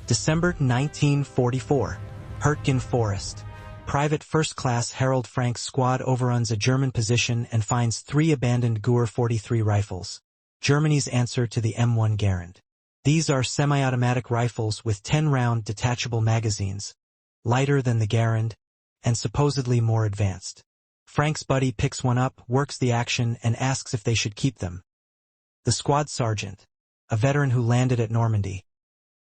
December 1944. Hurtgen Forest. Private First Class Harold Frank's squad overruns a German position and finds 3 abandoned G43 rifles. Germany's answer to the M1 Garand. These are semi-automatic rifles with 10-round detachable magazines, lighter than the Garand, and supposedly more advanced. Frank's buddy picks one up, works the action, and asks if they should keep them. The squad sergeant, a veteran who landed at Normandy,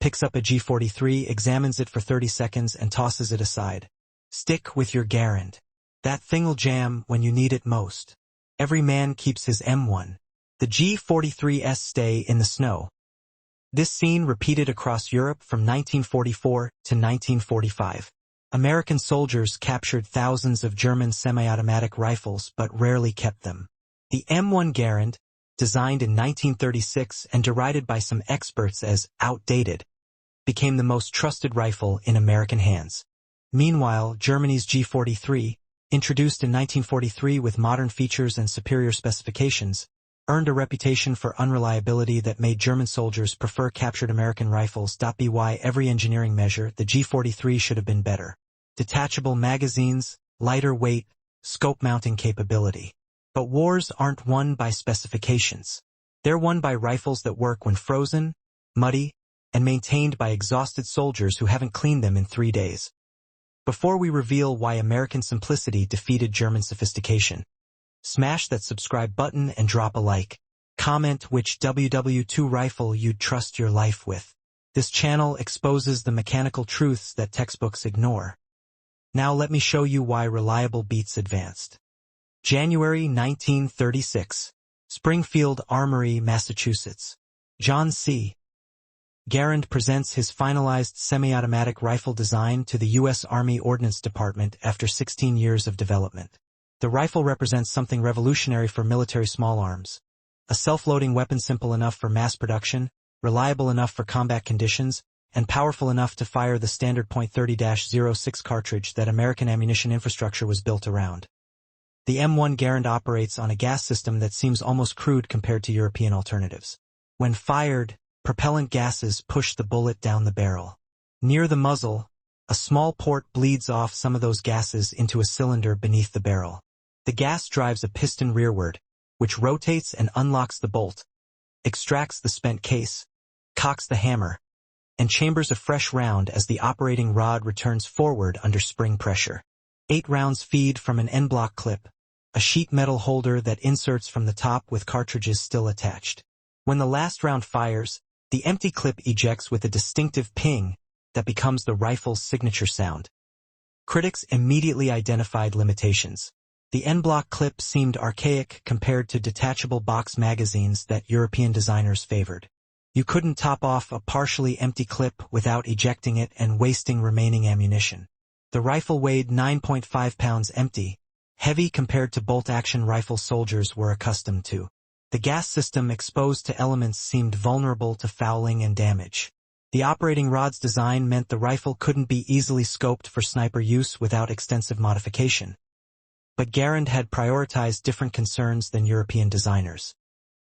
picks up a G43, examines it for 30 seconds, and tosses it aside. Stick with your Garand. That thing'll jam when you need it most. Every man keeps his M1. The G43's stay in the snow. This scene repeated across Europe from 1944 to 1945. American soldiers captured thousands of German semi-automatic rifles but rarely kept them. The M1 Garand, designed in 1936 and derided by some experts as outdated, became the most trusted rifle in American hands. Meanwhile, Germany's G43, introduced in 1943 with modern features and superior specifications, earned a reputation for unreliability that made German soldiers prefer captured American rifles. By every engineering measure, the G43 should have been better. Detachable magazines, lighter weight, scope mounting capability. But wars aren't won by specifications. They're won by rifles that work when frozen, muddy, and maintained by exhausted soldiers who haven't cleaned them in 3 days. Before we reveal why American simplicity defeated German sophistication, smash that subscribe button and drop a like. Comment which WWII rifle you'd trust your life with. This channel exposes the mechanical truths that textbooks ignore. Now let me show you why reliable beats advanced. January 1936. Springfield Armory, Massachusetts. John C. Garand presents his finalized semi-automatic rifle design to the U.S. Army Ordnance Department after 16 years of development. The rifle represents something revolutionary for military small arms. A self-loading weapon simple enough for mass production, reliable enough for combat conditions, and powerful enough to fire the standard .30-06 cartridge that American ammunition infrastructure was built around. The M1 Garand operates on a gas system that seems almost crude compared to European alternatives. When fired, propellant gases push the bullet down the barrel. Near the muzzle, a small port bleeds off some of those gases into a cylinder beneath the barrel. The gas drives a piston rearward, which rotates and unlocks the bolt, extracts the spent case, cocks the hammer, and chambers a fresh round as the operating rod returns forward under spring pressure. 8 rounds feed from an N-block clip, a sheet metal holder that inserts from the top with cartridges still attached. When the last round fires, the empty clip ejects with a distinctive ping that becomes the rifle's signature sound. Critics immediately identified limitations. The N-block clip seemed archaic compared to detachable box magazines that European designers favored. You couldn't top off a partially empty clip without ejecting it and wasting remaining ammunition. The rifle weighed 9.5 pounds empty, heavy compared to bolt-action rifle soldiers were accustomed to. The gas system exposed to elements seemed vulnerable to fouling and damage. The operating rod's design meant the rifle couldn't be easily scoped for sniper use without extensive modification. But Garand had prioritized different concerns than European designers.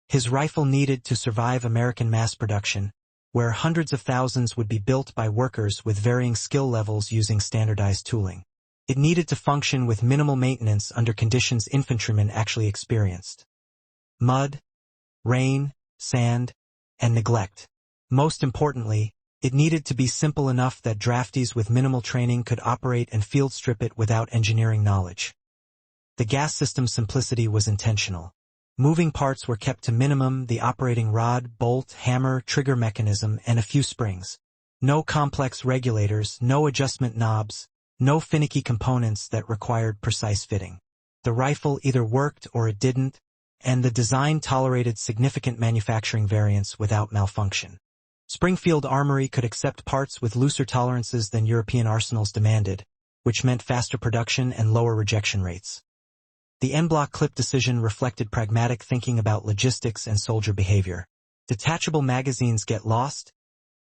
His rifle needed to survive American mass production, where hundreds of thousands would be built by workers with varying skill levels using standardized tooling. It needed to function with minimal maintenance under conditions infantrymen actually experienced. Mud, rain, sand, and neglect. Most importantly, it needed to be simple enough that draftees with minimal training could operate and field strip it without engineering knowledge. The gas system's simplicity was intentional. Moving parts were kept to minimum: the operating rod, bolt, hammer, trigger mechanism, and a few springs. No complex regulators, no adjustment knobs, no finicky components that required precise fitting. The rifle either worked or it didn't, and the design tolerated significant manufacturing variance without malfunction. Springfield Armory could accept parts with looser tolerances than European arsenals demanded, which meant faster production and lower rejection rates. The N-block clip decision reflected pragmatic thinking about logistics and soldier behavior. Detachable magazines get lost,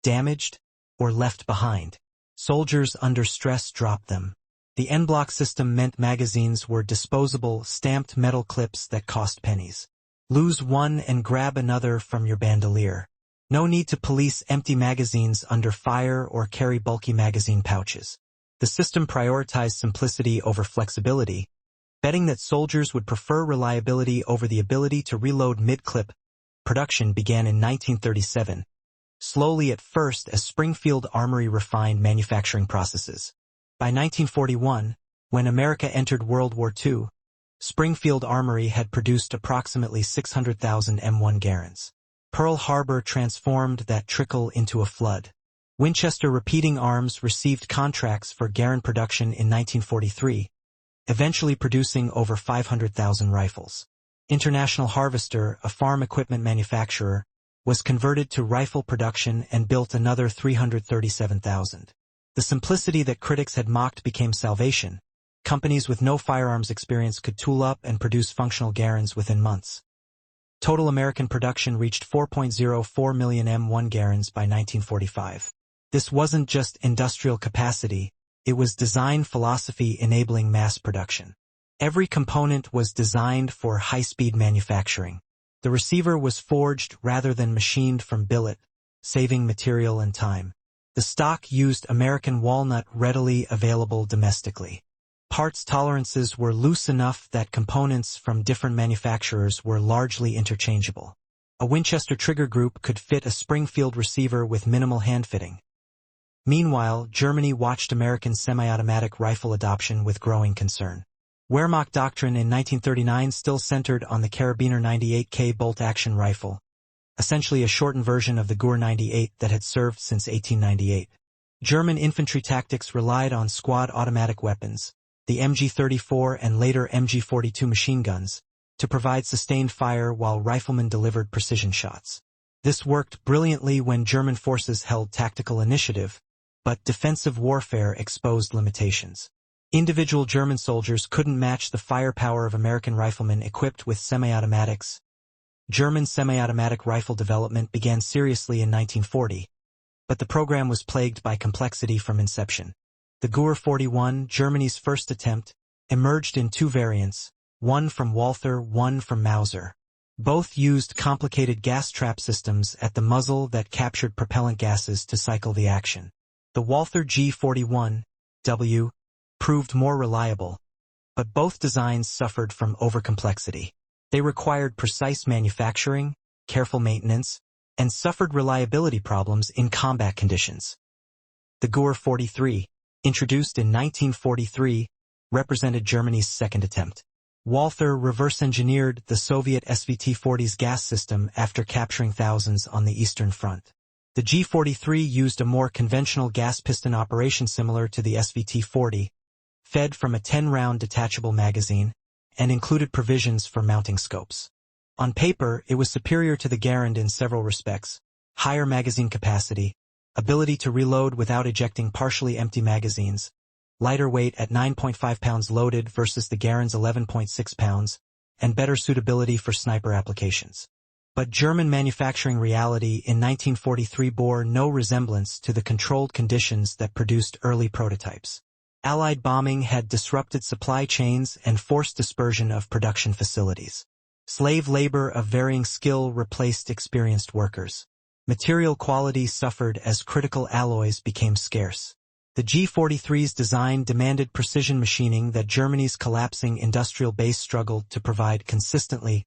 damaged, or left behind. Soldiers under stress drop them. The N-block system meant magazines were disposable, stamped metal clips that cost pennies. Lose one and grab another from your bandolier. No need to police empty magazines under fire or carry bulky magazine pouches. The system prioritized simplicity over flexibility, betting that soldiers would prefer reliability over the ability to reload mid-clip. Production began in 1937, slowly at first as Springfield Armory refined manufacturing processes. By 1941, when America entered World War II, Springfield Armory had produced approximately 600,000 M1 Garands. Pearl Harbor transformed that trickle into a flood. Winchester Repeating Arms received contracts for Garand production in 1943, eventually producing over 500,000 rifles. International Harvester, a farm equipment manufacturer, was converted to rifle production and built another 337,000. The simplicity that critics had mocked became salvation. Companies with no firearms experience could tool up and produce functional Garands within months. Total American production reached 4.04 million M1 Garands by 1945. This wasn't just industrial capacity, it was design philosophy enabling mass production. Every component was designed for high-speed manufacturing. The receiver was forged rather than machined from billet, saving material and time. The stock used American walnut readily available domestically. Parts tolerances were loose enough that components from different manufacturers were largely interchangeable. A Winchester trigger group could fit a Springfield receiver with minimal hand-fitting. Meanwhile, Germany watched American semi-automatic rifle adoption with growing concern. Wehrmacht doctrine in 1939 still centered on the Karabiner 98K bolt-action rifle, essentially a shortened version of the Gewehr 98 that had served since 1898. German infantry tactics relied on squad automatic weapons, the MG34 and later MG42 machine guns, to provide sustained fire while riflemen delivered precision shots. This worked brilliantly when German forces held tactical initiative, but defensive warfare exposed limitations. Individual German soldiers couldn't match the firepower of American riflemen equipped with semi-automatics. German semi-automatic rifle development began seriously in 1940, but the program was plagued by complexity from inception. The G43, Germany's first attempt, emerged in two variants, one from Walther, one from Mauser. Both used complicated gas trap systems at the muzzle that captured propellant gases to cycle the action. The Walther G41W proved more reliable, but both designs suffered from overcomplexity. They required precise manufacturing, careful maintenance, and suffered reliability problems in combat conditions. The G43, introduced in 1943, represented Germany's second attempt. Walther reverse-engineered the Soviet SVT-40's gas system after capturing thousands on the Eastern Front. The G43 used a more conventional gas piston operation similar to the SVT-40, fed from a 10-round detachable magazine, and included provisions for mounting scopes. On paper, it was superior to the Garand in several respects: higher magazine capacity, ability to reload without ejecting partially empty magazines, lighter weight at 9.5 pounds loaded versus the Garand's 11.6 pounds, and better suitability for sniper applications. But German manufacturing reality in 1943 bore no resemblance to the controlled conditions that produced early prototypes. Allied bombing had disrupted supply chains and forced dispersion of production facilities. Slave labor of varying skill replaced experienced workers. Material quality suffered as critical alloys became scarce. The G43's design demanded precision machining that Germany's collapsing industrial base struggled to provide consistently.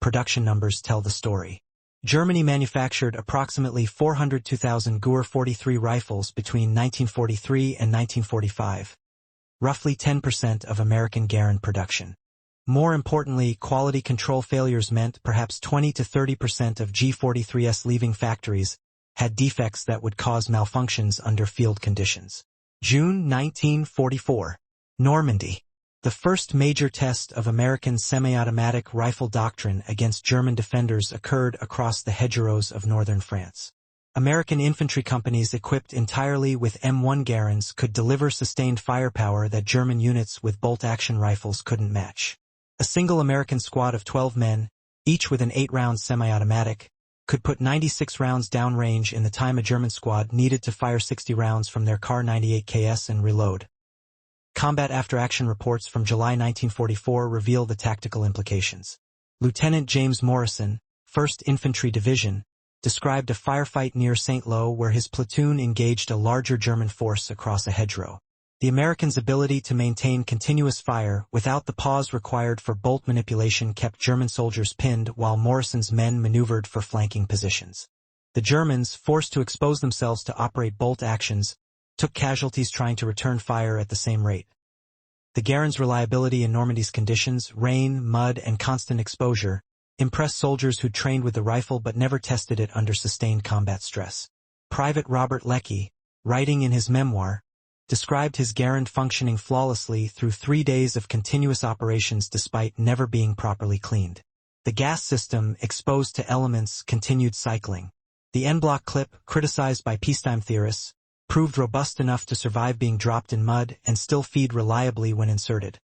Production numbers tell the story. Germany manufactured approximately 402,000 Gewehr-43 rifles between 1943 and 1945, roughly 10% of American Garand production. More importantly, quality control failures meant perhaps 20 to 30% of G43s leaving factories had defects that would cause malfunctions under field conditions. June 1944. Normandy. The first major test of American semi-automatic rifle doctrine against German defenders occurred across the hedgerows of northern France. American infantry companies equipped entirely with M1 Garands could deliver sustained firepower that German units with bolt-action rifles couldn't match. A single American squad of 12 men, each with an 8-round semi-automatic, could put 96 rounds downrange in the time a German squad needed to fire 60 rounds from their Kar 98KS and reload. Combat after-action reports from July 1944 reveal the tactical implications. Lieutenant James Morrison, 1st Infantry Division, described a firefight near St. Lo where his platoon engaged a larger German force across a hedgerow. The Americans' ability to maintain continuous fire without the pause required for bolt manipulation kept German soldiers pinned while Morrison's men maneuvered for flanking positions. The Germans, forced to expose themselves to operate bolt actions, took casualties trying to return fire at the same rate. The Garands' reliability in Normandy's conditions, rain, mud, and constant exposure, impressed soldiers who trained with the rifle but never tested it under sustained combat stress. Private Robert Leckie, writing in his memoir, described his Garand functioning flawlessly through 3 days of continuous operations despite never being properly cleaned. The gas system, exposed to elements, continued cycling. The en-bloc clip, criticized by peacetime theorists, proved robust enough to survive being dropped in mud and still feed reliably when inserted.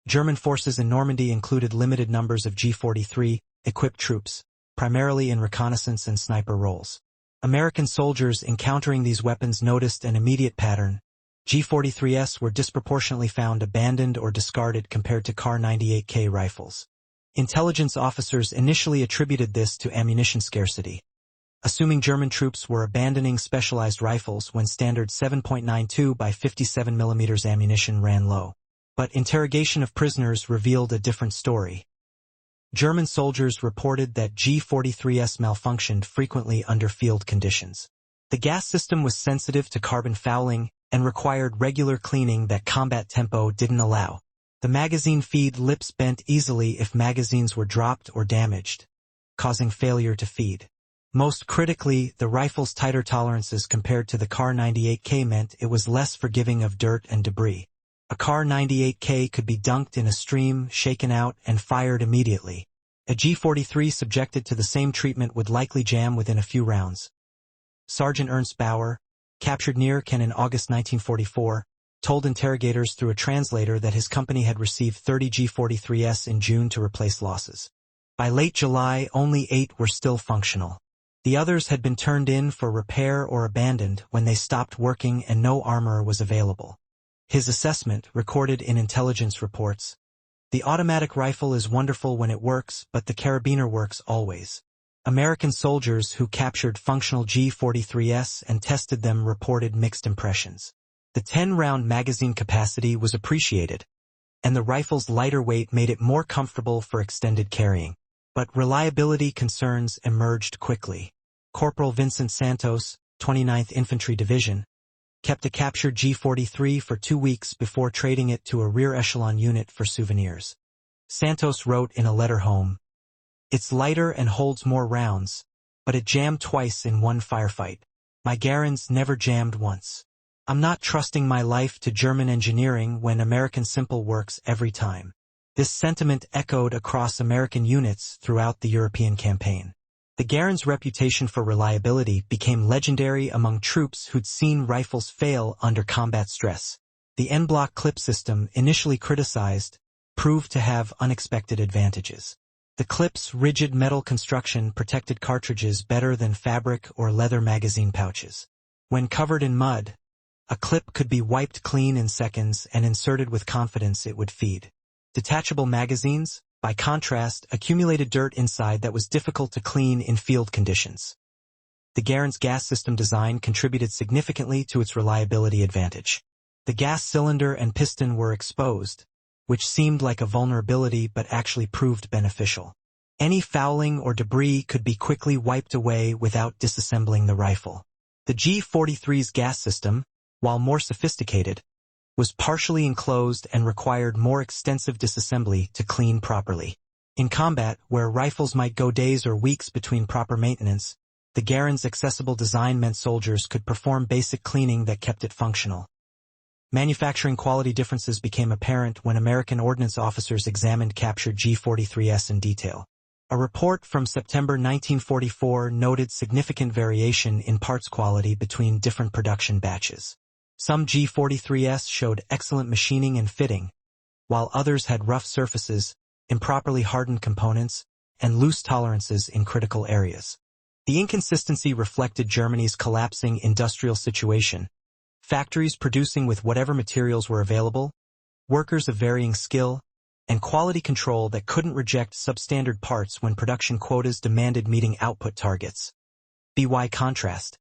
German forces in Normandy included limited numbers of G43 equipped troops, primarily in reconnaissance and sniper roles. American soldiers encountering these weapons noticed an immediate pattern. G43s were disproportionately found abandoned or discarded compared to Kar 98K rifles. Intelligence officers initially attributed this to ammunition scarcity, assuming German troops were abandoning specialized rifles when standard 7.92 by 57 mm ammunition ran low. But interrogation of prisoners revealed a different story. German soldiers reported that G43s malfunctioned frequently under field conditions. The gas system was sensitive to carbon fouling and required regular cleaning that combat tempo didn't allow. The magazine feed lips bent easily if magazines were dropped or damaged, causing failure to feed. Most critically, the rifle's tighter tolerances compared to the Kar 98K meant it was less forgiving of dirt and debris. A Kar 98K could be dunked in a stream, shaken out, and fired immediately. A G43 subjected to the same treatment would likely jam within a few rounds. Sergeant Ernst Bauer, captured near Cannes in August 1944, told interrogators through a translator that his company had received 30 G43s in June to replace losses. By late July, only 8 were still functional. The others had been turned in for repair or abandoned when they stopped working and no armor was available. His assessment, recorded in intelligence reports: "The automatic rifle is wonderful when it works, but the carabiner works always." American soldiers who captured functional G43s and tested them reported mixed impressions. The 10-round magazine capacity was appreciated, and the rifle's lighter weight made it more comfortable for extended carrying. But reliability concerns emerged quickly. Corporal Vincent Santos, 29th Infantry Division, kept a captured G43 for 2 weeks before trading it to a rear echelon unit for souvenirs. Santos wrote in a letter home, "It's lighter and holds more rounds, but it jammed twice in one firefight. My Garands never jammed once. I'm not trusting my life to German engineering when American simple works every time." This sentiment echoed across American units throughout the European campaign. The Garands' reputation for reliability became legendary among troops who'd seen rifles fail under combat stress. The en-bloc clip system, initially criticized, proved to have unexpected advantages. The clip's rigid metal construction protected cartridges better than fabric or leather magazine pouches. When covered in mud, a clip could be wiped clean in seconds and inserted with confidence it would feed. Detachable magazines, by contrast, accumulated dirt inside that was difficult to clean in field conditions. The Garands' gas system design contributed significantly to its reliability advantage. The gas cylinder and piston were exposed, which seemed like a vulnerability but actually proved beneficial. Any fouling or debris could be quickly wiped away without disassembling the rifle. The G43's gas system, while more sophisticated, was partially enclosed and required more extensive disassembly to clean properly. In combat, where rifles might go days or weeks between proper maintenance, the Garands' accessible design meant soldiers could perform basic cleaning that kept it functional. Manufacturing quality differences became apparent when American ordnance officers examined captured G43s in detail. A report from September 1944 noted significant variation in parts quality between different production batches. Some G43s showed excellent machining and fitting, while others had rough surfaces, improperly hardened components, and loose tolerances in critical areas. The inconsistency reflected Germany's collapsing industrial situation. Factories producing with whatever materials were available, workers of varying skill, and quality control that couldn't reject substandard parts when production quotas demanded meeting output targets. WWII contrast.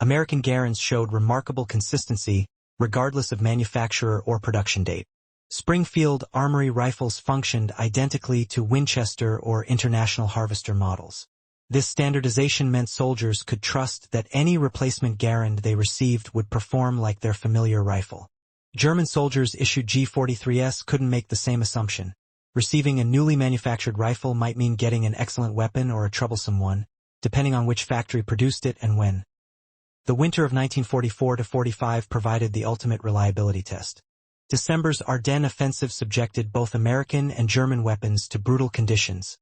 American Garands showed remarkable consistency, regardless of manufacturer or production date. Springfield Armory rifles functioned identically to Winchester or International Harvester models. This standardization meant soldiers could trust that any replacement Garand they received would perform like their familiar rifle. German soldiers issued G43s couldn't make the same assumption. Receiving a newly manufactured rifle might mean getting an excellent weapon or a troublesome one, depending on which factory produced it and when. The winter of 1944-45 provided the ultimate reliability test. December's Ardennes offensive subjected both American and German weapons to brutal conditions.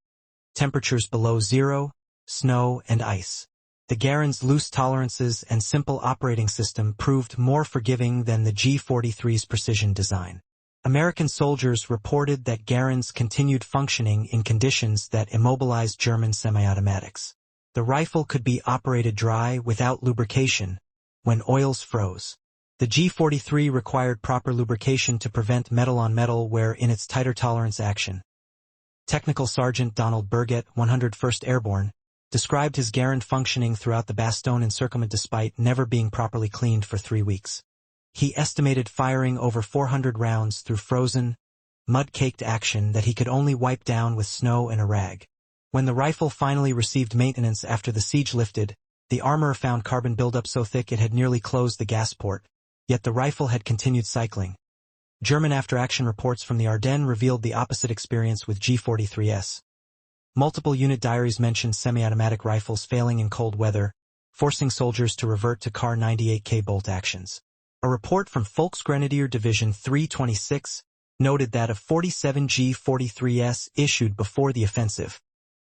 Temperatures below zero, snow, and ice. The Garands' loose tolerances and simple operating system proved more forgiving than the G43's precision design. American soldiers reported that Garands continued functioning in conditions that immobilized German semi-automatics. The rifle could be operated dry without lubrication when oils froze. The G43 required proper lubrication to prevent metal-on-metal wear in its tighter tolerance action. Technical Sergeant Donald Burgett, 101st Airborne, described his Garand functioning throughout the Bastogne encirclement despite never being properly cleaned for 3 weeks. He estimated firing over 400 rounds through frozen, mud-caked action that he could only wipe down with snow and a rag. When the rifle finally received maintenance after the siege lifted, the armor found carbon buildup so thick it had nearly closed the gas port, yet the rifle had continued cycling. German after-action reports from the Ardennes revealed the opposite experience with G43s. Multiple unit diaries mentioned semi-automatic rifles failing in cold weather, forcing soldiers to revert to Kar 98K bolt actions. A report from Volksgrenadier Division 326 noted that of 47 G43s issued before the offensive,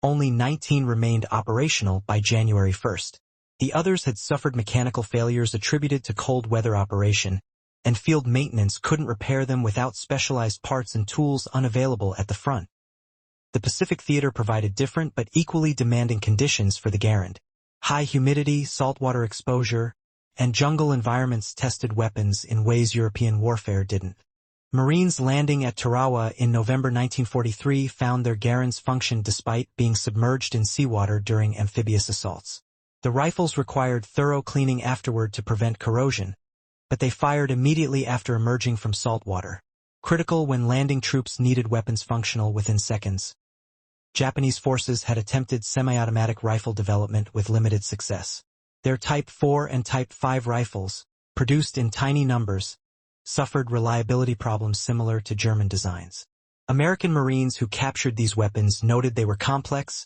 only 19 remained operational by January 1st. The others had suffered mechanical failures attributed to cold weather operation, and field maintenance couldn't repair them without specialized parts and tools unavailable at the front. The Pacific Theater provided different but equally demanding conditions for the Garand. High humidity, saltwater exposure, and jungle environments tested weapons in ways European warfare didn't. Marines landing at Tarawa in November 1943 found their Garands function despite being submerged in seawater during amphibious assaults. The rifles required thorough cleaning afterward to prevent corrosion, but they fired immediately after emerging from salt water. Critical when landing troops needed weapons functional within seconds. Japanese forces had attempted semi-automatic rifle development with limited success. Their Type 4 and Type 5 rifles, produced in tiny numbers, suffered reliability problems similar to German designs. American Marines who captured these weapons noted they were complex,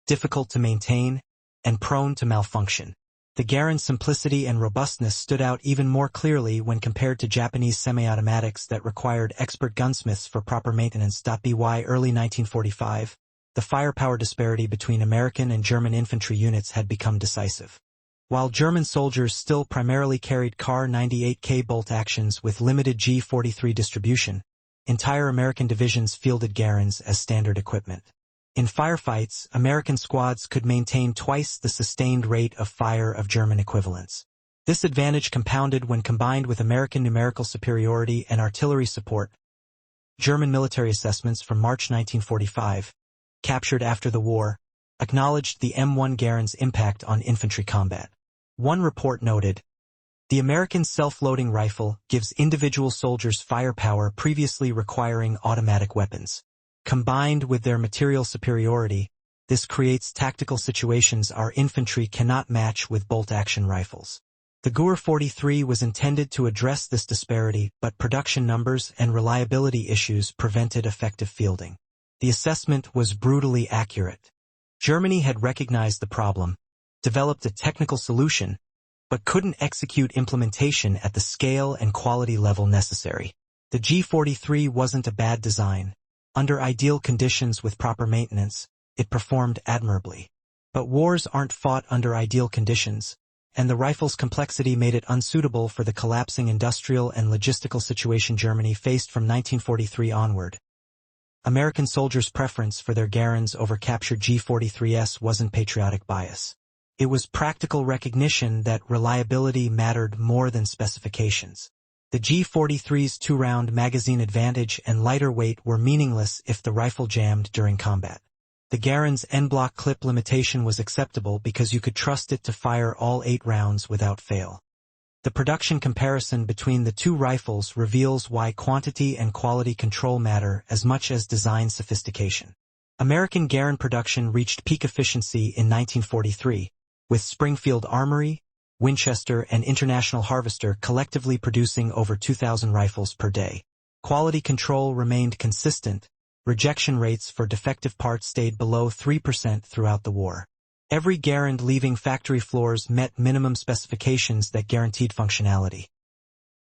difficult to maintain, and prone to malfunction. The Garand's simplicity and robustness stood out even more clearly when compared to Japanese semi-automatics that required expert gunsmiths for proper maintenance. By early 1945, the firepower disparity between American and German infantry units had become decisive. While German soldiers still primarily carried Kar 98K bolt actions with limited G43 distribution, entire American divisions fielded Garands as standard equipment. In firefights, American squads could maintain twice the sustained rate of fire of German equivalents. This advantage compounded when combined with American numerical superiority and artillery support. German military assessments from March 1945, captured after the war, acknowledged the M1 Garand's impact on infantry combat. One report noted, "The American self-loading rifle gives individual soldiers firepower previously requiring automatic weapons. Combined with their material superiority, this creates tactical situations our infantry cannot match with bolt-action rifles." The Gewehr-43 was intended to address this disparity, but production numbers and reliability issues prevented effective fielding. The assessment was brutally accurate. Germany had recognized the problem, developed a technical solution, but couldn't execute implementation at the scale and quality level necessary. The G43 wasn't a bad design. Under ideal conditions with proper maintenance, it performed admirably. But wars aren't fought under ideal conditions, and the rifle's complexity made it unsuitable for the collapsing industrial and logistical situation Germany faced from 1943 onward. American soldiers' preference for their Garands over captured G43s wasn't patriotic bias. It was practical recognition that reliability mattered more than specifications. The G43's 2-round magazine advantage and lighter weight were meaningless if the rifle jammed during combat. The Garands en-bloc clip limitation was acceptable because you could trust it to fire all 8 rounds without fail. The production comparison between the two rifles reveals why quantity and quality control matter as much as design sophistication. American Garand production reached peak efficiency in 1943, with Springfield Armory, Winchester, and International Harvester collectively producing over 2,000 rifles per day. Quality control remained consistent. Rejection rates for defective parts stayed below 3% throughout the war. Every Garand leaving factory floors met minimum specifications that guaranteed functionality.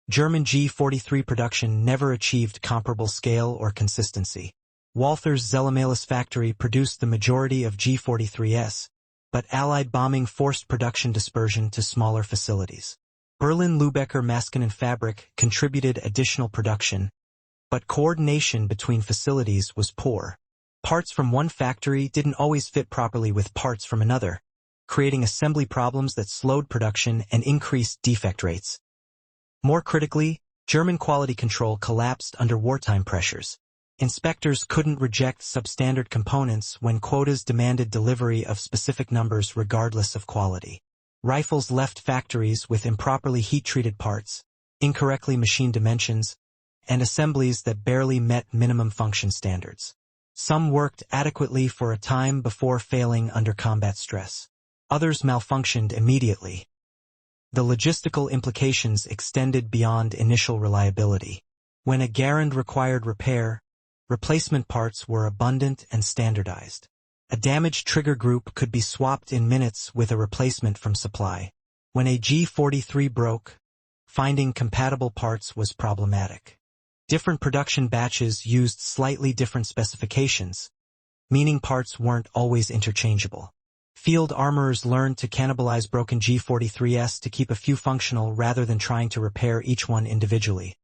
German G43 production never achieved comparable scale or consistency. Walther's Zellemalis factory produced the majority of G43s, but Allied bombing forced production dispersion to smaller facilities. Berlin-Lübecker Maskinen Fabrik contributed additional production, but coordination between facilities was poor. Parts from one factory didn't always fit properly with parts from another, creating assembly problems that slowed production and increased defect rates. More critically, German quality control collapsed under wartime pressures. Inspectors couldn't reject substandard components when quotas demanded delivery of specific numbers regardless of quality. Rifles left factories with improperly heat-treated parts, incorrectly machined dimensions, and assemblies that barely met minimum function standards. Some worked adequately for a time before failing under combat stress. Others malfunctioned immediately. The logistical implications extended beyond initial reliability. When a Garand required repair, replacement parts were abundant and standardized. A damaged trigger group could be swapped in minutes with a replacement from supply. When a G43 broke, finding compatible parts was problematic. Different production batches used slightly different specifications, meaning parts weren't always interchangeable. Field armorers learned to cannibalize broken G43s to keep a few functional rather than trying to repair each one individually.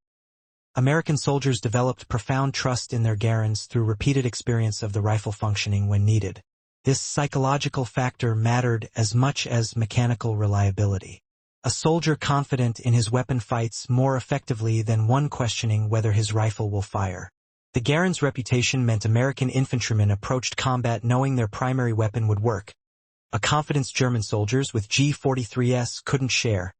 American soldiers developed profound trust in their Garands through repeated experience of the rifle functioning when needed. This psychological factor mattered as much as mechanical reliability. A soldier confident in his weapon fights more effectively than one questioning whether his rifle will fire. The Garand's reputation meant American infantrymen approached combat knowing their primary weapon would work, a confidence German soldiers with G43s couldn't share.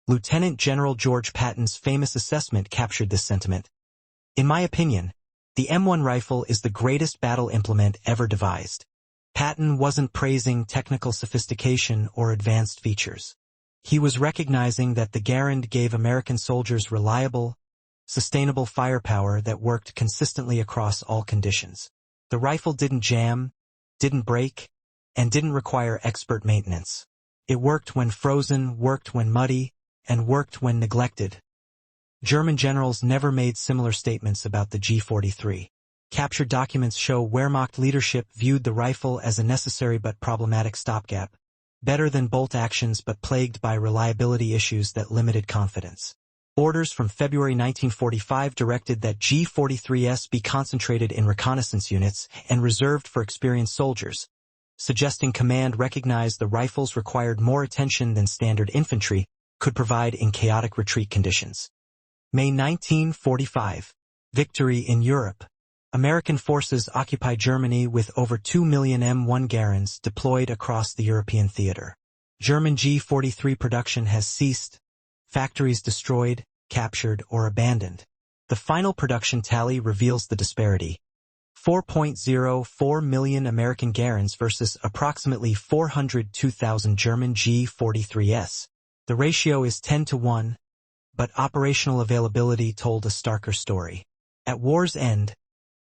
Lieutenant General George Patton's famous assessment captured this sentiment. In my opinion, the M1 rifle is the greatest battle implement ever devised. Patton wasn't praising technical sophistication or advanced features. He was recognizing that the Garand gave American soldiers reliable, sustainable firepower that worked consistently across all conditions. The rifle didn't jam, didn't break, and didn't require expert maintenance. It worked when frozen, worked when muddy, and worked when neglected. German generals never made similar statements about the G43. Captured documents show Wehrmacht leadership viewed the rifle as a necessary but problematic stopgap, better than bolt actions but plagued by reliability issues that limited confidence. Orders from February 1945 directed that G43s be concentrated in reconnaissance units and reserved for experienced soldiers, suggesting command recognized the rifles required more attention than standard infantry could provide in chaotic retreat conditions. May 1945. Victory in Europe. American forces occupy Germany with over 2 million M1 Garands deployed across the European theater. German G43 production has ceased, factories destroyed, captured, or abandoned. The final production tally reveals the disparity. 4.04 million American Garands versus approximately 402,000 German G43s. The ratio is 10-1, but operational availability told a starker story. At war's end,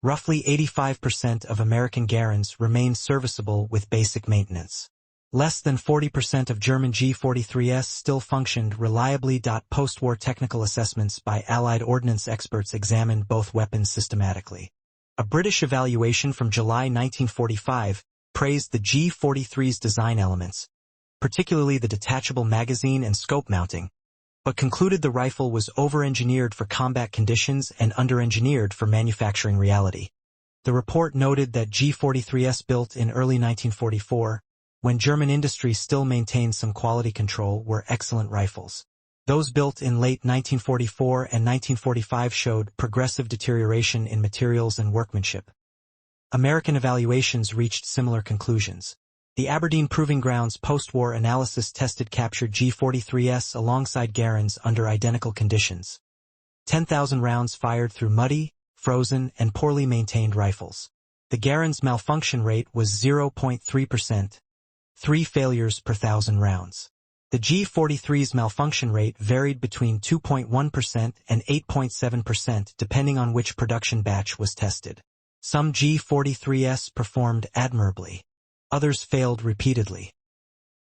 roughly 85% of American Garands remained serviceable with basic maintenance. Less than 40% of German G43s still functioned reliably. Post-war technical assessments by Allied ordnance experts examined both weapons systematically. A British evaluation from July 1945 praised the G43's design elements, particularly the detachable magazine and scope mounting, but concluded the rifle was over-engineered for combat conditions and under-engineered for manufacturing reality. The report noted that G43s built in early 1944, when German industry still maintained some quality control, were excellent rifles. Those built in late 1944 and 1945 showed progressive deterioration in materials and workmanship. American evaluations reached similar conclusions. The Aberdeen Proving Grounds post-war analysis tested captured G43s alongside Garands under identical conditions. 10,000 rounds fired through muddy, frozen, and poorly maintained rifles. The Garands malfunction rate was 0.3%, 3 failures per 1,000 rounds. The G43's malfunction rate varied between 2.1% and 8.7% depending on which production batch was tested. Some G43s performed admirably. Others failed repeatedly.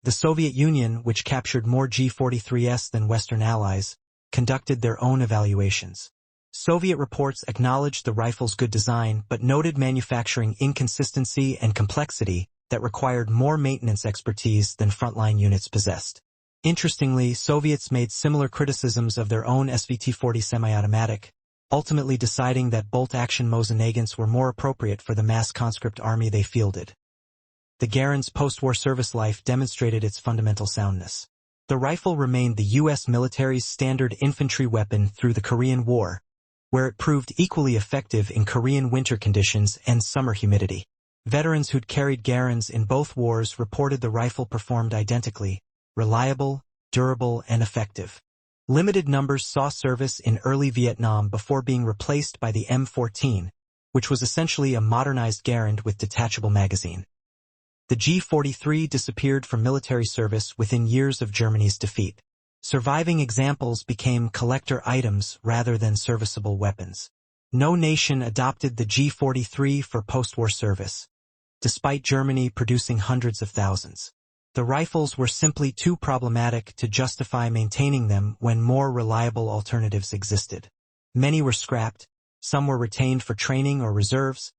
The Soviet Union, which captured more G43s than Western allies, conducted their own evaluations. Soviet reports acknowledged the rifle's good design but noted manufacturing inconsistency and complexity that required more maintenance expertise than frontline units possessed. Interestingly, Soviets made similar criticisms of their own SVT-40 semi-automatic, ultimately deciding that bolt-action Mosin Nagants were more appropriate for the mass conscript army they fielded. The Garand's post-war service life demonstrated its fundamental soundness. The rifle remained the U.S. military's standard infantry weapon through the Korean War, where it proved equally effective in Korean winter conditions and summer humidity. Veterans who'd carried Garands in both wars reported the rifle performed identically, reliable, durable, and effective. Limited numbers saw service in early Vietnam before being replaced by the M14, which was essentially a modernized Garand with detachable magazine. The G43 disappeared from military service within years of Germany's defeat. Surviving examples became collector items rather than serviceable weapons. No nation adopted the G43 for post-war service, despite Germany producing hundreds of thousands. The rifles were simply too problematic to justify maintaining them when more reliable alternatives existed. Many were scrapped, some were retained for training or reserves,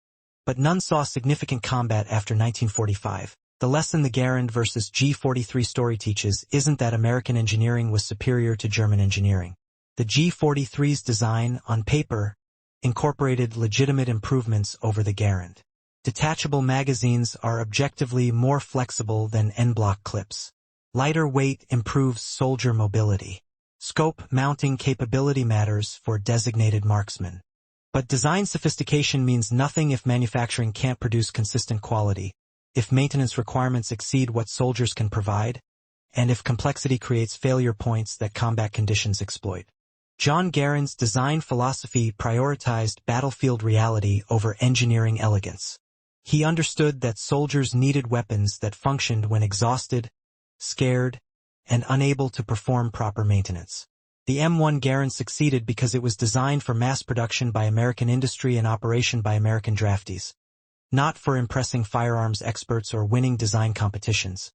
but none saw significant combat after 1945. The lesson the Garand versus G43 story teaches isn't that American engineering was superior to German engineering. The G43's design, on paper, incorporated legitimate improvements over the Garand. Detachable magazines are objectively more flexible than en-bloc clips. Lighter weight improves soldier mobility. Scope mounting capability matters for designated marksmen. But design sophistication means nothing if manufacturing can't produce consistent quality, if maintenance requirements exceed what soldiers can provide, and if complexity creates failure points that combat conditions exploit. John Garand's design philosophy prioritized battlefield reality over engineering elegance. He understood that soldiers needed weapons that functioned when exhausted, scared, and unable to perform proper maintenance. The M1 Garand succeeded because it was designed for mass production by American industry and operation by American draftees, not for impressing firearms experts or winning design competitions.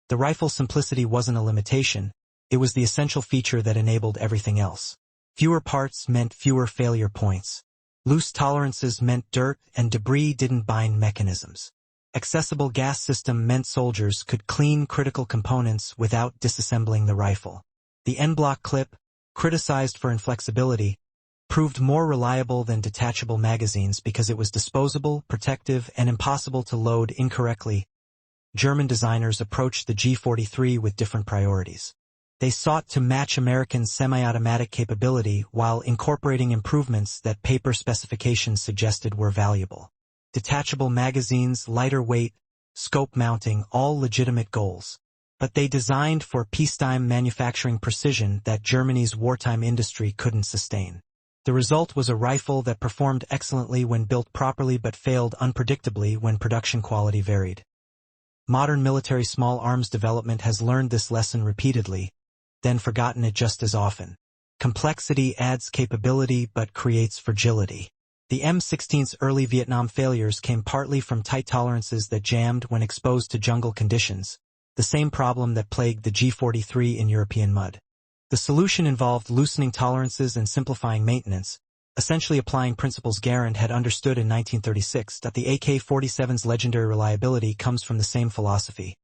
The rifle's simplicity wasn't a limitation, it was the essential feature that enabled everything else. Fewer parts meant fewer failure points. Loose tolerances meant dirt and debris didn't bind mechanisms. Accessible gas system meant soldiers could clean critical components without disassembling the rifle. The en-bloc clip, criticized for inflexibility, proved more reliable than detachable magazines because it was disposable, protective, and impossible to load incorrectly. German designers approached the G43 with different priorities. They sought to match American semi-automatic capability while incorporating improvements that paper specifications suggested were valuable. Detachable magazines, lighter weight, scope mounting, all legitimate goals. But they designed for peacetime manufacturing precision that Germany's wartime industry couldn't sustain. The result was a rifle that performed excellently when built properly but failed unpredictably when production quality varied. Modern military small arms development has learned this lesson repeatedly, then forgotten it just as often. Complexity adds capability but creates fragility. The M16's early Vietnam failures came partly from tight tolerances that jammed when exposed to jungle conditions, the same problem that plagued the G43 in European mud. The solution involved loosening tolerances and simplifying maintenance, essentially applying principles Garand had understood in 1936. The AK-47's legendary reliability comes from the same philosophy.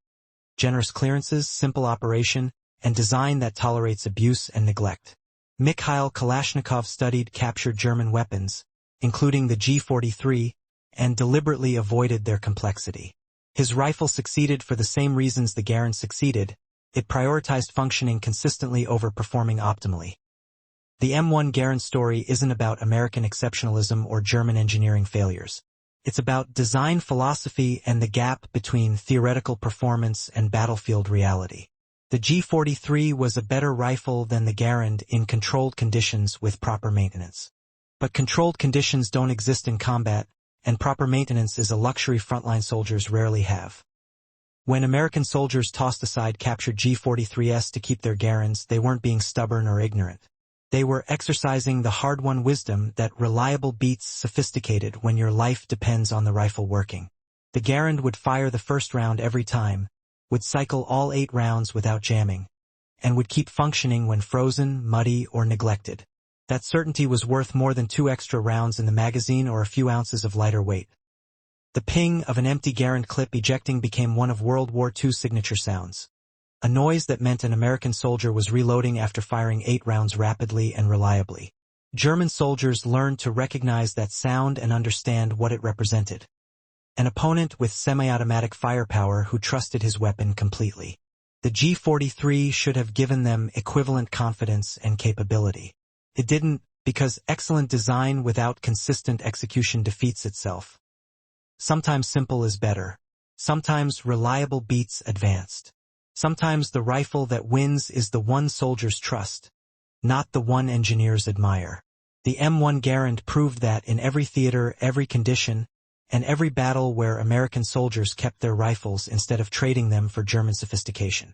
Generous clearances, simple operation, and design that tolerates abuse and neglect. Mikhail Kalashnikov studied captured German weapons, including the G43, and deliberately avoided their complexity. His rifle succeeded for the same reasons the Garand succeeded. It prioritized functioning consistently over performing optimally. The M1 Garand story isn't about American exceptionalism or German engineering failures. It's about design philosophy and the gap between theoretical performance and battlefield reality. The G43 was a better rifle than the Garand in controlled conditions with proper maintenance. But controlled conditions don't exist in combat, and proper maintenance is a luxury frontline soldiers rarely have. When American soldiers tossed aside captured G43s to keep their Garands, they weren't being stubborn or ignorant. They were exercising the hard-won wisdom that reliable beats sophisticated when your life depends on the rifle working. The Garand would fire the first round every time, would cycle all 8 rounds without jamming, and would keep functioning when frozen, muddy, or neglected. That certainty was worth more than 2 extra rounds in the magazine or a few ounces of lighter weight. The ping of an empty Garand clip ejecting became one of World War II's signature sounds. A noise that meant an American soldier was reloading after firing 8 rounds rapidly and reliably. German soldiers learned to recognize that sound and understand what it represented. An opponent with semi-automatic firepower who trusted his weapon completely. The G43 should have given them equivalent confidence and capability. It didn't, because excellent design without consistent execution defeats itself. Sometimes simple is better. Sometimes reliable beats advanced. Sometimes the rifle that wins is the one soldiers trust, not the one engineers admire. The M1 Garand proved that in every theater, every condition, and every battle where American soldiers kept their rifles instead of trading them for German sophistication.